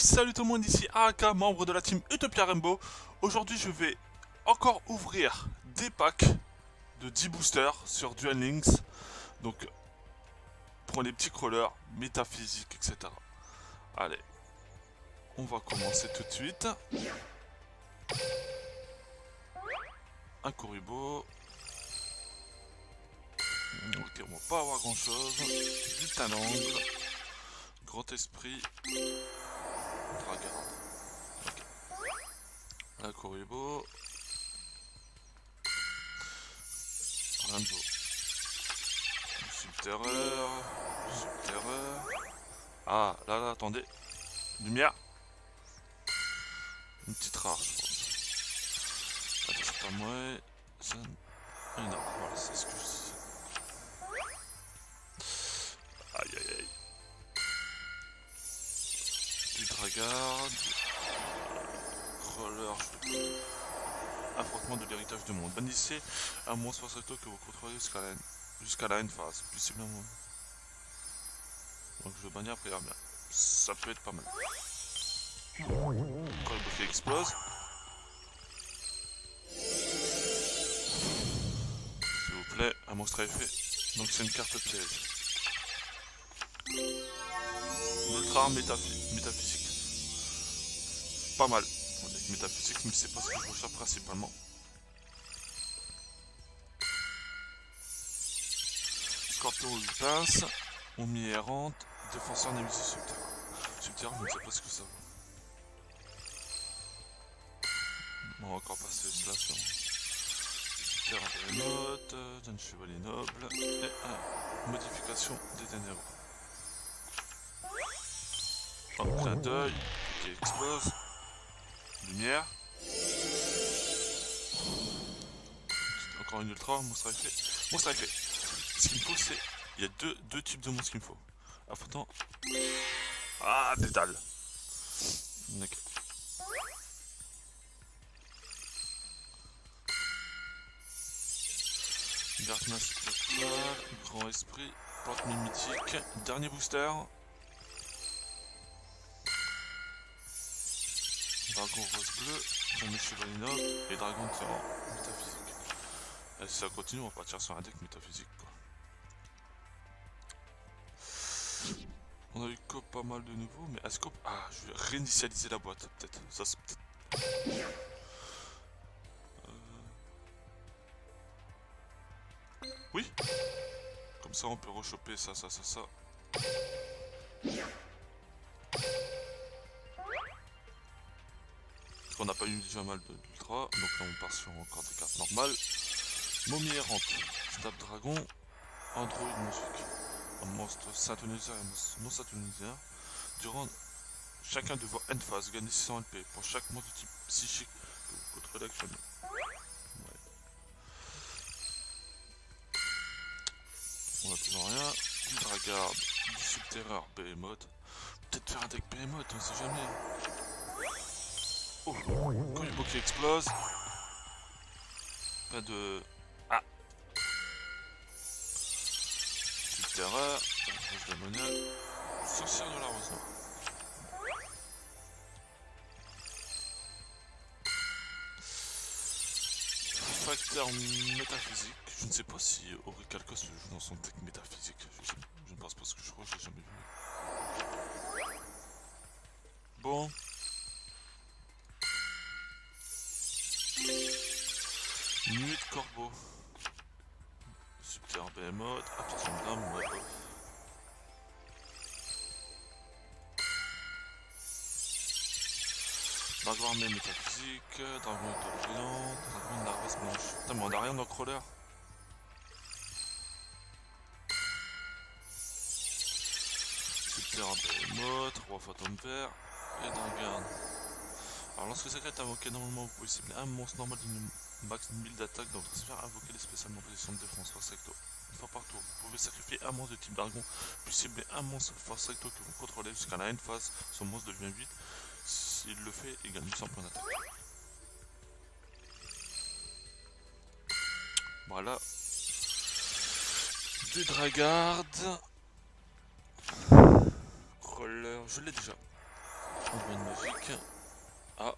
salut tout le monde, ici Araka, membre de la team Utopia Rainbow. Aujourd'hui je vais encore ouvrir des packs de 10 boosters sur Duel Links. Donc pour les petits crawlers, métaphysiques, etc. Allez, on va commencer tout de suite. Un Kuribo. Ok, on va pas avoir grand chose. Du Talangle. Grand esprit. Dragarde. Ok. Un Kuribo. Rainbow. Subterreur. Subterreur. Ah, là, attendez. Lumière. Une petite rare, je pense. Attends, c'est pas moi. Ça... Non, voilà, c'est ce que je dis. Aïe, aïe, aïe. Du Dragard. Crawler. Affrontement de l'héritage du monde. Bannissez un monstre facto que vous contrôlez jusqu'à la end phase. Possiblement. Donc je vais bannir après l'armée. Ça peut être pas mal. Quand le bouquet explose. S'il vous plaît, un monstre à effet. Donc c'est une carte piège. Ultra métaphysique. Pas mal. Avec métaphysique, mais c'est pas ce que je recherche principalement. Scorpion ou pince. Omni errante. Défenseur Némésis subterrain. Subterrain, je ne sais pas ce que ça vaut. On va encore passer cela sur Terre des notes, d'un chevalier noble et modification des ténèbres. Un clin d'œil qui explose. Lumière. Encore une ultra, monstre à effet. Monstre à effet. Ce qu'il me faut, c'est. Il y a deux types de monstres qu'il me faut. Affrontant. Ah, dédale. Ok. Gartman spectral, grand esprit, plante mimétique, dernier booster. Dragon rose bleu, jamais chevalier noble et dragon de tyran métaphysique. Et si ça continue, on va partir sur un deck métaphysique quoi. On a eu pas mal de nouveaux, mais est-ce qu'on... Ah, je vais réinitialiser la boîte peut-être. Ça c'est peut-être... Oui. Comme ça on peut rechoper ça. Parce qu'on n'a pas eu déjà mal d'ultra, donc là on part sur encore des cartes normales. Momie errante, Stab Dragon, Android Monstre, un monstre synthoniseur et un monstre non synthoniseur. Durant chacun de vos end phases, gagnez 600 LP pour chaque monstre de type psychique que vous contrôlez actuellement. Ouais. On a toujours rien. Du Dragard, du Subterreur, Behemoth. Peut-être faire un deck Behemoth, on sait jamais. Oh, Kuribo qui explose. Pas de... Ah. Subterreur, rose démoniaque. Sorcière de la rose noire. Facteur métaphysique. Je ne sais pas si Auricalcos le joue dans son deck métaphysique. Je ne pense pas, parce que je crois que je l'ai jamais vu. Bon. Nuit de corbeau. Subterre Behemoth. Absorption d'âme, ouais. Dragon armé métaphysique. Dragon étoile brillante. Dragon de la race blanche. Putain, mais on a rien dans le crawler. Subterre Behemoth. Roi fantôme vert. Et Dragon. Alors lorsque secret est invoqué, normalement vous pouvez cibler un monstre normal d'une max 1000 d'attaque dans votre sphère, invoquer les spécialement position de défense force recto. Une fois par tour, vous pouvez sacrifier un monstre de type dragon, puis cibler un monstre force recto que vous contrôlez jusqu'à la end phase, son monstre devient 8. S'il le fait, il gagne 800 points d'attaque. Voilà. Du Dragard. Crawler, je l'ai déjà. Bonne magique. Ah.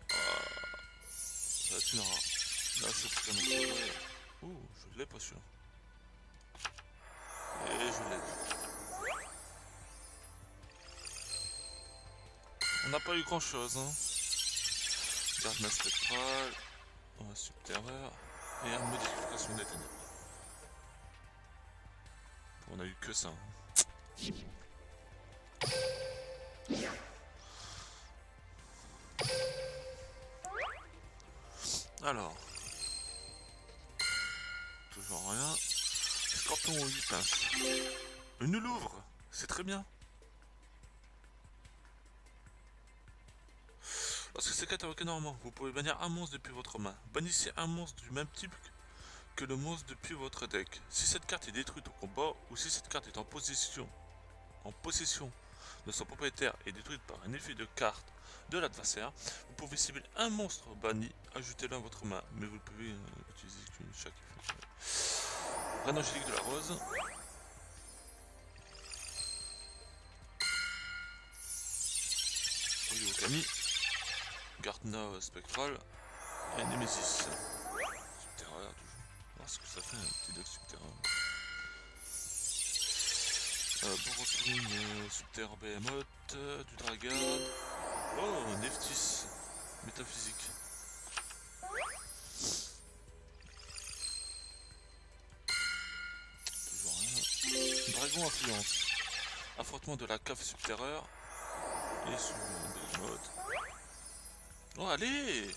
Ça va être une rare. Là, je peux me trouver. Ouh, je l'ai pas sûr. Et je l'ai. On n'a pas eu grand chose, hein. Garde spectral, un subterreur et une modification des ténèbres. On a eu que ça. Hein. Alors, toujours rien. Scorpion aux 8 pinces. Une Louvre, c'est très bien. Lorsque ces cartes invoquées normalement, vous pouvez bannir un monstre depuis votre main. Bannissez un monstre du même type que le monstre depuis votre deck. Si cette carte est détruite au combat ou si cette carte est en possession de son propriétaire et détruite par un effet de carte de l'adversaire, vous pouvez cibler un monstre banni, ajoutez-le à votre main, mais vous pouvez utiliser chaque effet. Reine angélique de la rose. Okami. Gardna spectral. Et Nemesis. Subterreur toujours. Voir ce que ça fait un petit deck subterreur. Boroswing, Subterreur Behemoth, du Dragon. Oh, Neftis. Métaphysique. Toujours rien. Dragon Influence. Affrontement de la cave subterreur. Et sous Behemoth. Oh, allez!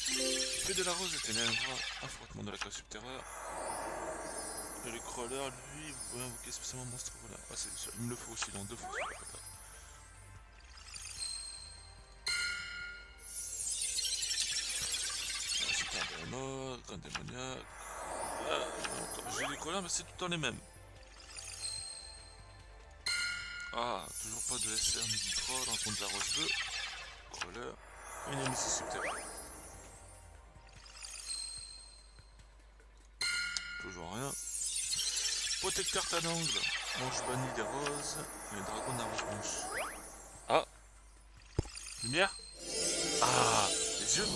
Fée de la rose et ténèbres. Affrontement de la cave subterreur. Et le crawler, lui, vous pouvez invoquer spécialement monstre voleur. Ah, il me le faut aussi dans 2 fois. Super Behemoth, Grand Démoniaque. J'ai les crawlers, mais c'est tout le temps les mêmes. Ah, toujours pas de SR ni du troll en contre de la rose bleue. Crawler. Une émission subterreur. Toujours rien. Protecteur à l'angle. Manche banni des roses. Et dragon de la rose blanche. Ah. Lumière. Ah. Les yeux.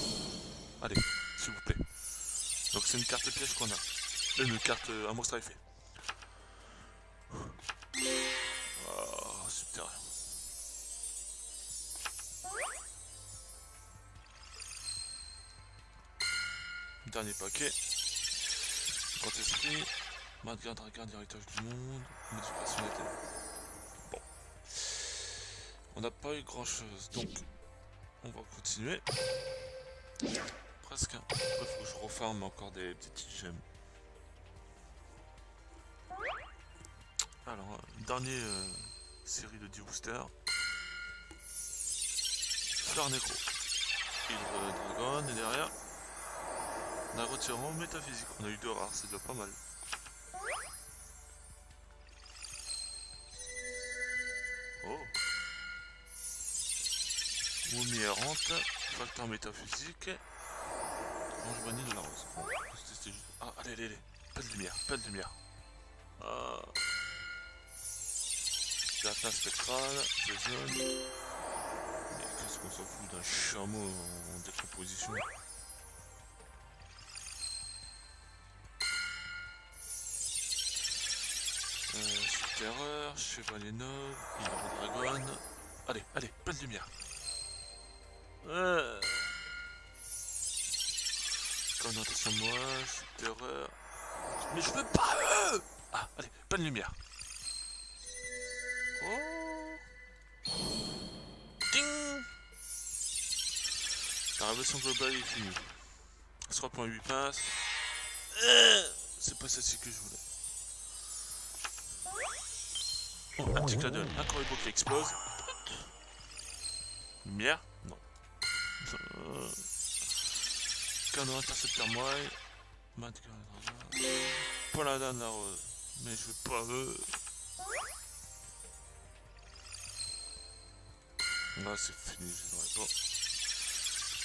Allez, s'il vous plaît. Donc c'est une carte piège qu'on a. Une carte, un monstre à effet. Oh, subterreur. Dernier paquet. Grand esprit. Maintien dragon, héritage du monde. Modification des ténèbres. Bon. On n'a pas eu grand chose. Donc, on va continuer. Presque. Il faut que je referme encore des petites gemmes. Alors, dernier série de 10 boosters. Fleur Nécro. Hydre Dragon, et derrière, on a retirant métaphysique. On a eu 2 rares, c'est déjà pas mal. Oh. Momie errante, facteur métaphysique. Ange banni de la rose. Bon, c'était juste. Ah, allez, allez, allez. Pas de lumière, pas de lumière. Ah. Data spectrale, jaune. Mais qu'est-ce qu'on s'en fout d'un chameau en décomposition? Subterreur, chevalier noble, hydro dragon. Allez, allez, pas de lumière. Comme attention moi, subterreur. Mais je veux pas eux. Ah, allez, pas de lumière. Oh. Ding. La révolution globale est finie. 3.8 pinces. C'est pas celle-ci que je voulais. Oh, un petit cadeau, un corribo qui explose. Lumière? Non. Canon intercepteur moelle. Paladin de la rose. Mais je veux pas eux. Là c'est fini, je n'aurai pas.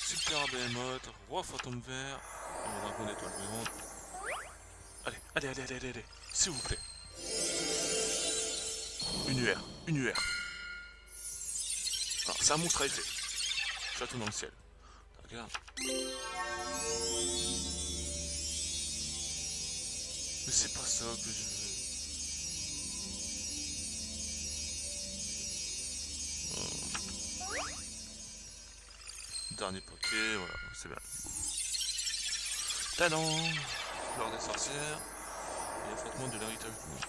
Super Behemoth, roi fantôme vert. Et dragon d'étoile brillante. Allez, allez, allez, allez, allez, allez. S'il vous plaît. Une UR. Une UR. Alors, c'est un monstre à effet. Château dans le ciel. Regarde. Mais c'est pas ça que je veux. Oh. Dernier paquet, voilà, c'est bien. Talent, fleur des sorcières, et affrontement de l'héritage du monde.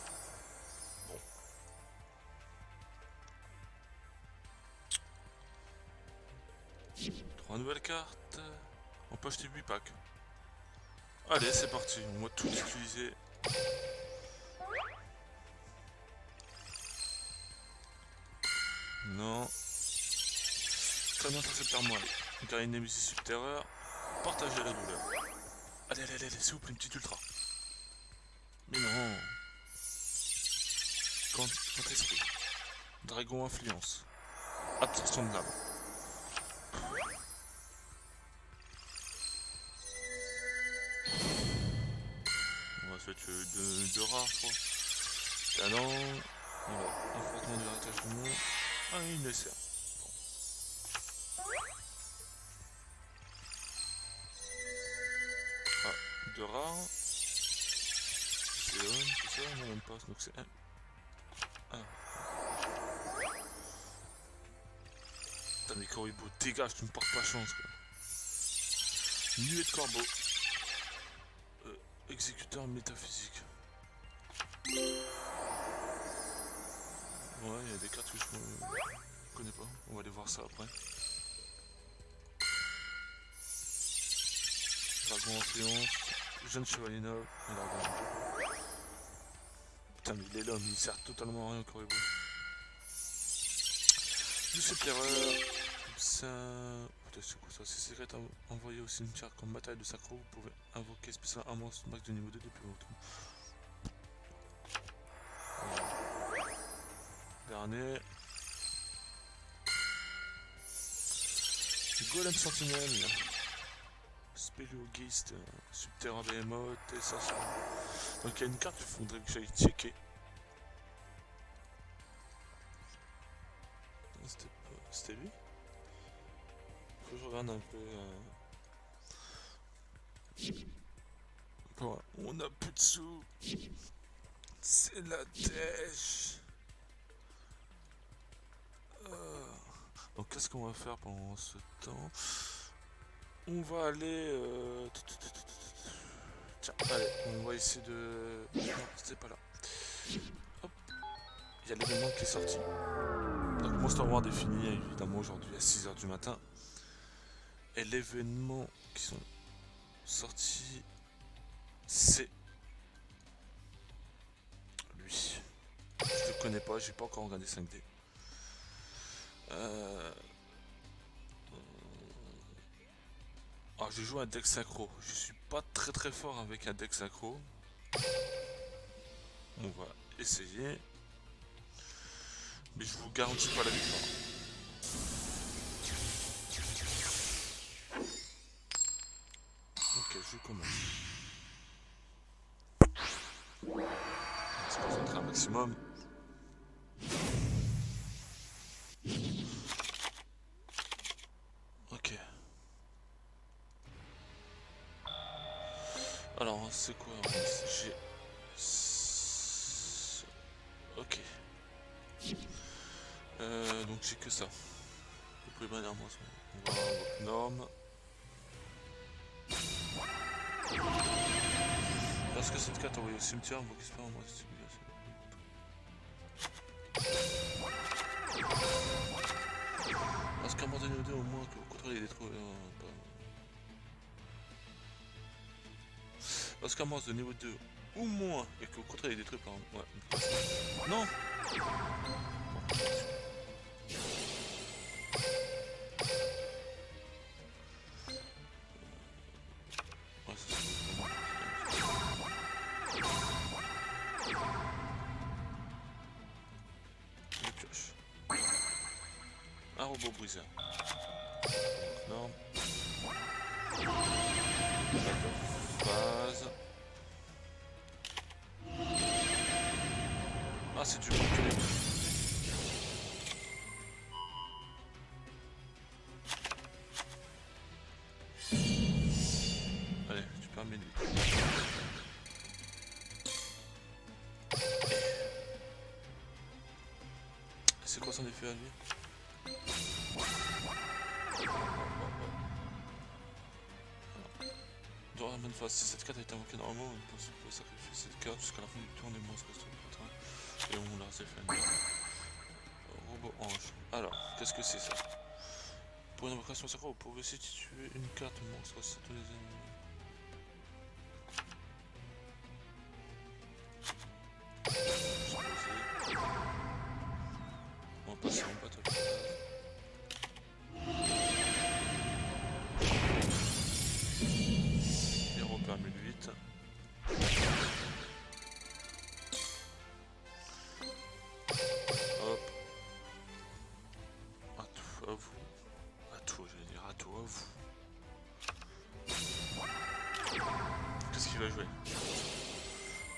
Bon. Trois nouvelles cartes. On peut acheter 8 packs. Allez, c'est parti, on va tout utiliser. Non. Comme intercepteur moi, car une némésis subterreur, partagez la douleur. Allez, allez, allez, s'il vous plaît, une petite ultra. Mais non. Contre esprit. Dragon influence. Absorption de l'âme. On va se mettre de rares, je crois. Talent. Voilà. Affrontement de l'héritage du monde. Ah, une SR. De rares. C'est on, c'est ça, non même pas, donc c'est un. Ah. Putain mais Koribo, dégage, tu me portes pas chance quoi. Nuée de corbeau. Exécuteur métaphysique. Ouais, il y a des cartes que je connais pas, on va aller voir ça après. Dragon influence. Jeune chevalier noble, il a regardé. Putain mais il est l'homme, il sert totalement à rien Koribo. Du subterreur, ça... Putain c'est quoi ça? C'est secret envoyé au cimetière comme matériel de sacro, vous pouvez invoquer spécial un monstre max de niveau 2 depuis votre tour. Dernier. Golem sentinelle. Spéléogeist, Subterra Behemoth et ça. Donc il y a une carte qu'il faudrait que j'aille checker. C'était lui? Faut que je regarde un peu. Bon, on a plus de sous. C'est la dèche. Donc qu'est-ce qu'on va faire pendant ce temps? On va aller... Tiens, allez, on va essayer de... Non, c'était pas là. Hop. Il y a l'événement qui est sorti. Donc Monster World est fini, évidemment, aujourd'hui à 6 h du matin. Et l'événement qui sont sortis, c'est... lui. Je le connais pas, j'ai pas encore regardé 5D. Alors j'ai joué un deck synchro, je suis pas très fort avec un deck synchro. On va essayer. Mais je vous garantis pas la victoire. Ok, je commence. On va se concentrer un maximum. Ok. Alors, c'est quoi? J'ai... Ok. Donc j'ai que ça. Vous pouvez manière moi. On va invoquer norme. Lorsque cette carte est envoyée au cimetière, invoquez pas en moi. Lorsqu'un mort de niveau 2 au moins que vous contrôlez les détruits. Lorsqu'un monstre de niveau 2 ou moins et que vous contrôlez les détruits par... Ouais. Non. Ouais, ça une pioche. Un robot briseur. Non. Phase. Ah, c'est du manqué. c'est quoi son effet à lui? Durant la bonne phase, si cette carte est invoquée normalement, on peut sacrifier cette carte jusqu'à la fin du tour des monstres restants. Et on l'a, c'est fait. Robot ange. Alors, qu'est-ce que c'est ça? Pour une invocation sacrée, vous pouvez substituer une carte monstre sur tous les ennemis. On va passer en battle. Héros permis 8. Hop. À tout à vous. À tout, j'allais dire à tout à vous. Qu'est-ce qu'il va jouer?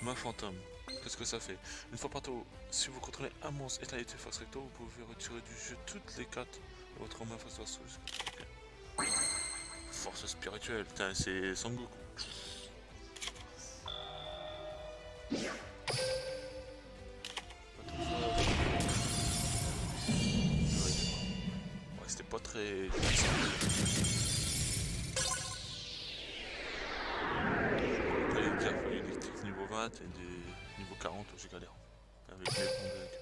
Main fantôme. Qu'est-ce que ça fait? Une fois par tour, si vous contrôlez un monstre éternité face recto, vous pouvez retirer du jeu toutes les cartes de votre main face verso. Okay. Force spirituelle, putain, c'est Sangoku. Ouais, c'était pas très... Il y a des trucs niveau 20 et des niveau 40 où j'ai galère. Avec les bons bugs.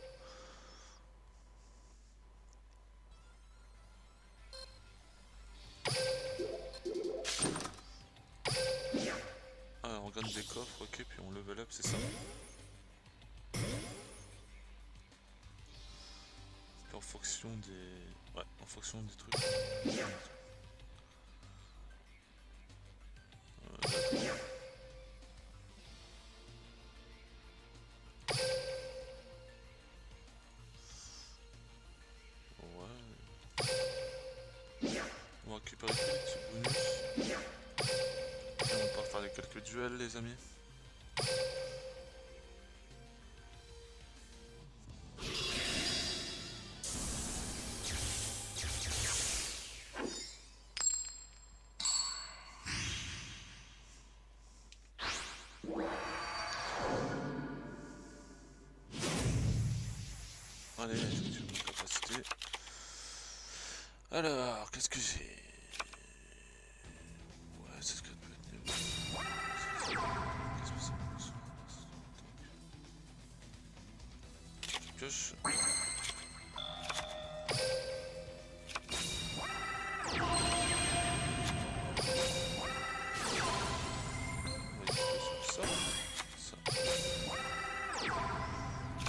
Ah, on gagne des coffres, ok, puis on level up, c'est ça. Puis en fonction des... Ouais, en fonction des trucs. On va récupérer quelques petits bonus. Et on va faire quelques duels, les amis. Allez, effectivement, capacité. Alors, qu'est-ce que j'ai? Ouais, c'est ce que peut être mieux. Qu'est-ce que c'est? Pioche.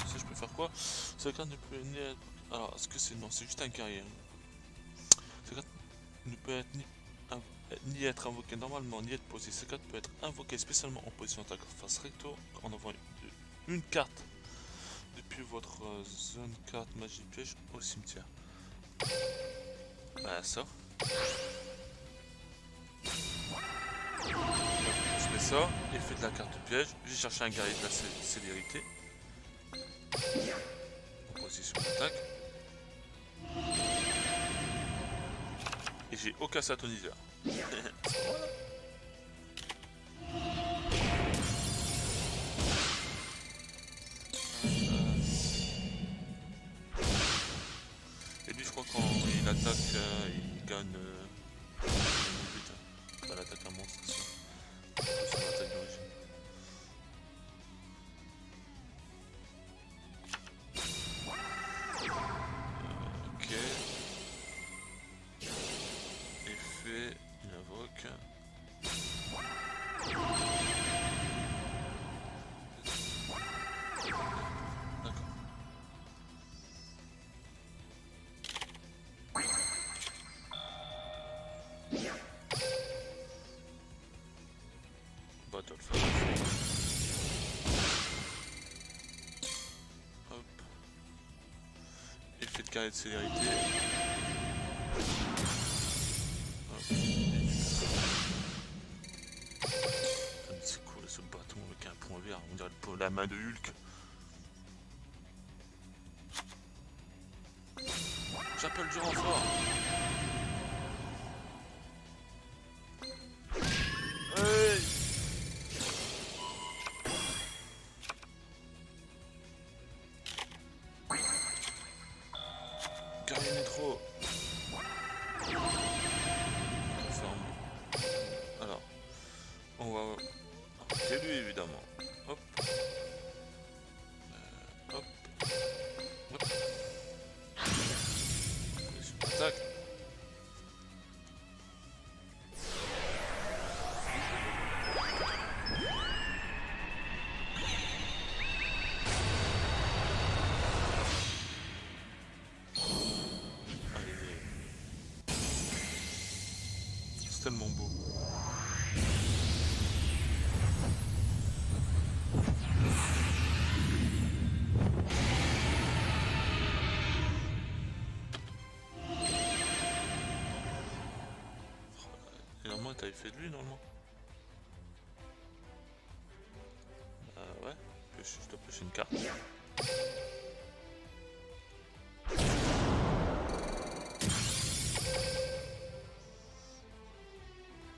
Ça, je peux faire quoi? Cette carte ne peut ni être... Alors, est-ce que c'est... Non, c'est juste un guerrier. Cette carte ne peut être ni être invoquée normalement, ni être posée. Cette carte peut être invoquée spécialement en position attaque face recto en envoyant une carte depuis votre zone carte magie piège au cimetière. Bah ça. Je fais ça, effet de la carte piège, j'ai cherché un guerrier de la célérité. En position d'attaque. Et j'ai aucun satoniseur. Et lui je crois quand il attaque, il gagne but. Bah, l'attaque un monstre, c'est ça. C'est l'attaque d'origine. Ok. Effet, il invoque. D'accord. Battle phase. Hop. Effet de carré de célérité. C'est cool ce bâton avec un point vert, on dirait la main de Hulk. J'appelle du renfort. Hey. nitro. Confirme. Alors, on va appliquer lui évidemment. Hop. Hop. Hop. Tac. C'est tellement beau. Et normalement, t'avais fait de lui normalement. Ouais, je te pêche une carte.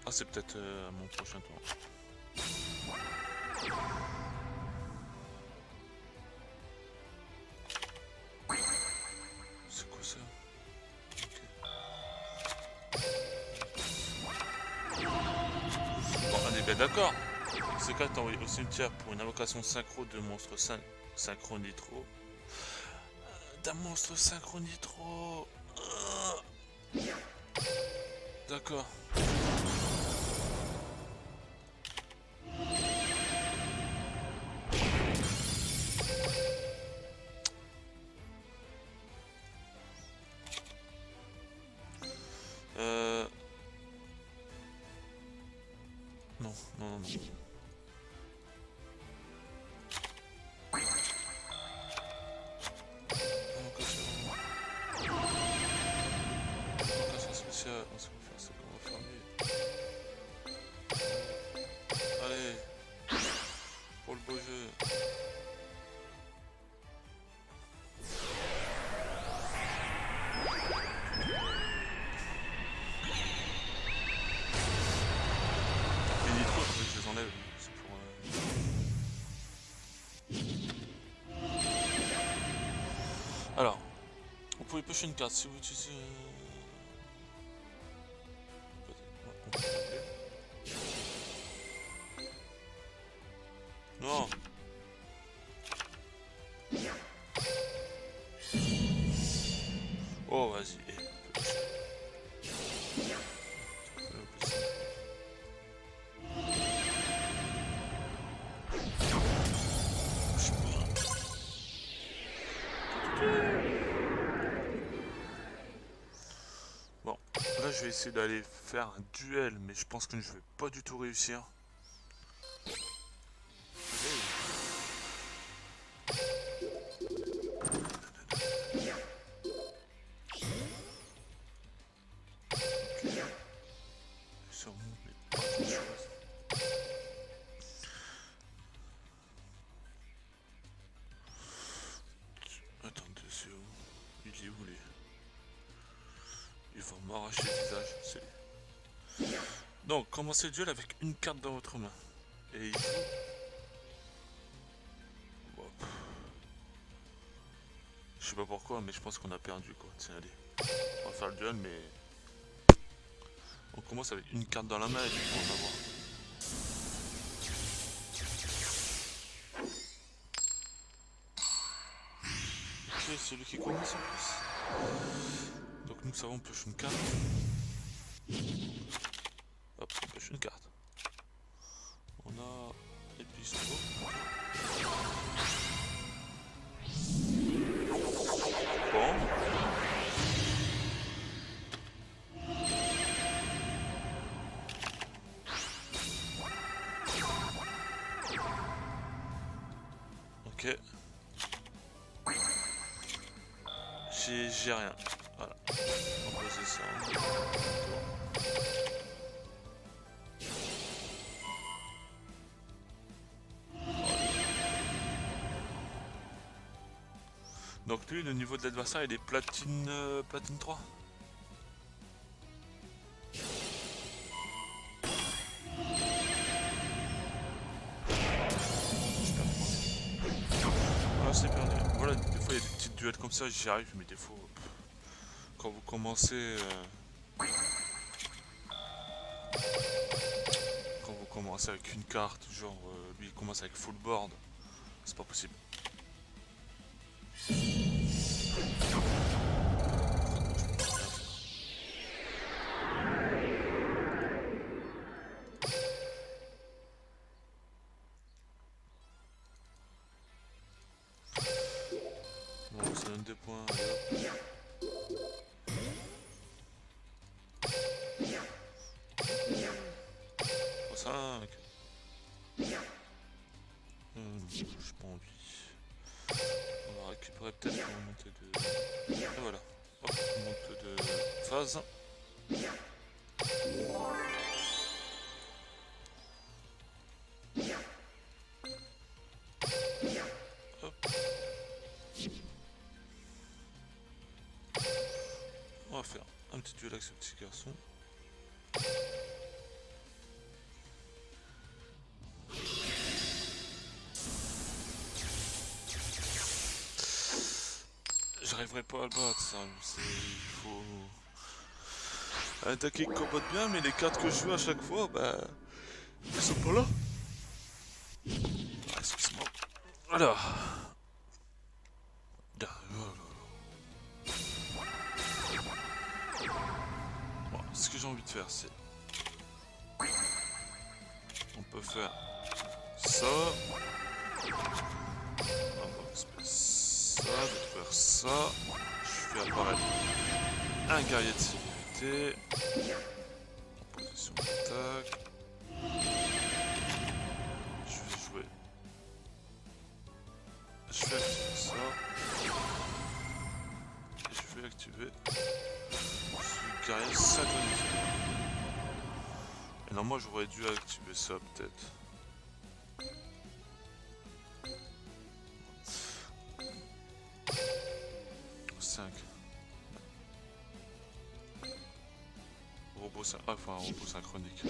Ah, c'est peut-être mon prochain tour. C'est quoi ça? Bon, on est bien d'accord. C'est quand t'as envoyé au cimetière pour une invocation synchro de monstre synchro nitro. D'un monstre synchro nitro. D'accord. Non, non, non, non. Invocation spéciale, on sait quoi faire, c'est qu'on va faire lui. Allez, pour le beau jeu. Les nitros, je les enlève. C'est pour. Alors, vous pouvez pêcher une carte si vous utilisez. Non. Oh, vas-y. Bon, là je vais essayer d'aller faire un duel, mais je pense que je vais pas du tout réussir. Attendez, c'est où? Il est où lui? Il va m'arracher le visage, c'est lui. Donc, commencez le duel avec une carte dans votre main. Et il joue. Bon. Je sais pas pourquoi, mais je pense qu'on a perdu quoi. Tiens, allez. On va faire le duel, mais. On commence avec une carte dans la main et puis on va voir. Ok, c'est lui qui commence en plus. Donc nous savons piocher une carte. Hop, on pioche une carte. On a épice bon. Ok. J'ai rien. Voilà. On va poser ça. Donc lui, le niveau de l'adversaire, il est platine, platine 3. Ah, c'est perdu. Voilà, des fois il y a des petites duels comme ça, j'y arrive, mais des fois... quand vous commencez... quand vous commencez avec une carte, genre lui il commence avec full board, c'est pas possible. Bon, ça donne des points, allez hop. 5. J'ai pas envie. On va récupérer peut-être pour monter de... Et voilà. Hop, on monte de phase. Hop. On va faire un petit duel avec ce petit garçon. J'arriverai pas à le battre, ça. Il faut attaquer qui combatte bien, mais les cartes que je joue à chaque fois, bah, ils sont pas là. Ah, excuse-moi. Voilà. Bon, ce que j'ai envie de faire, c'est... On peut faire ça. On va ça, détruire ça. Je fais apparaître un guerrier de sécurité. En position d'attaque. Je vais jouer. Je vais activer ça. Et je vais activer ce guerrier synchronisé. Et non, moi j'aurais dû activer ça peut-être. 5. Robot enfin un robot synchronique.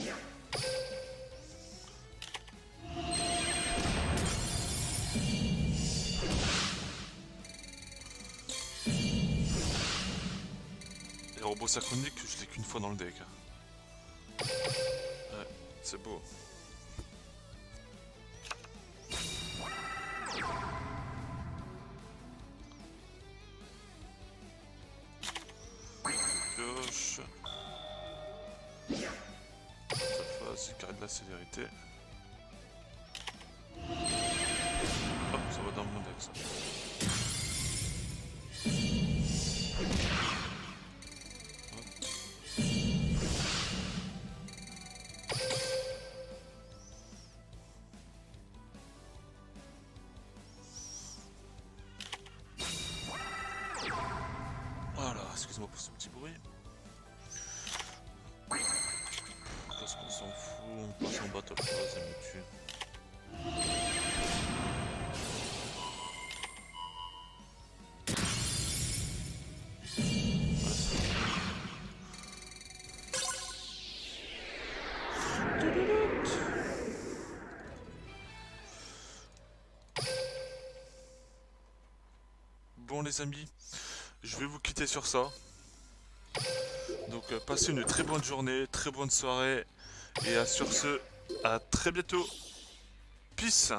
Les robots synchroniques, je l'ai qu'une fois dans le deck. Ouais, c'est beau. Pioche. C'est carré de la célérité. Hop, ça va dans mon deck ça. Voilà, excuse-moi pour ce petit bruit. Parce qu'on s'en fout, on passe en battle phase et me tue. Bon les amis, je vais vous quitter sur ça. Donc passez une très bonne journée, très bonne soirée. Et sur ce, à très bientôt. Peace.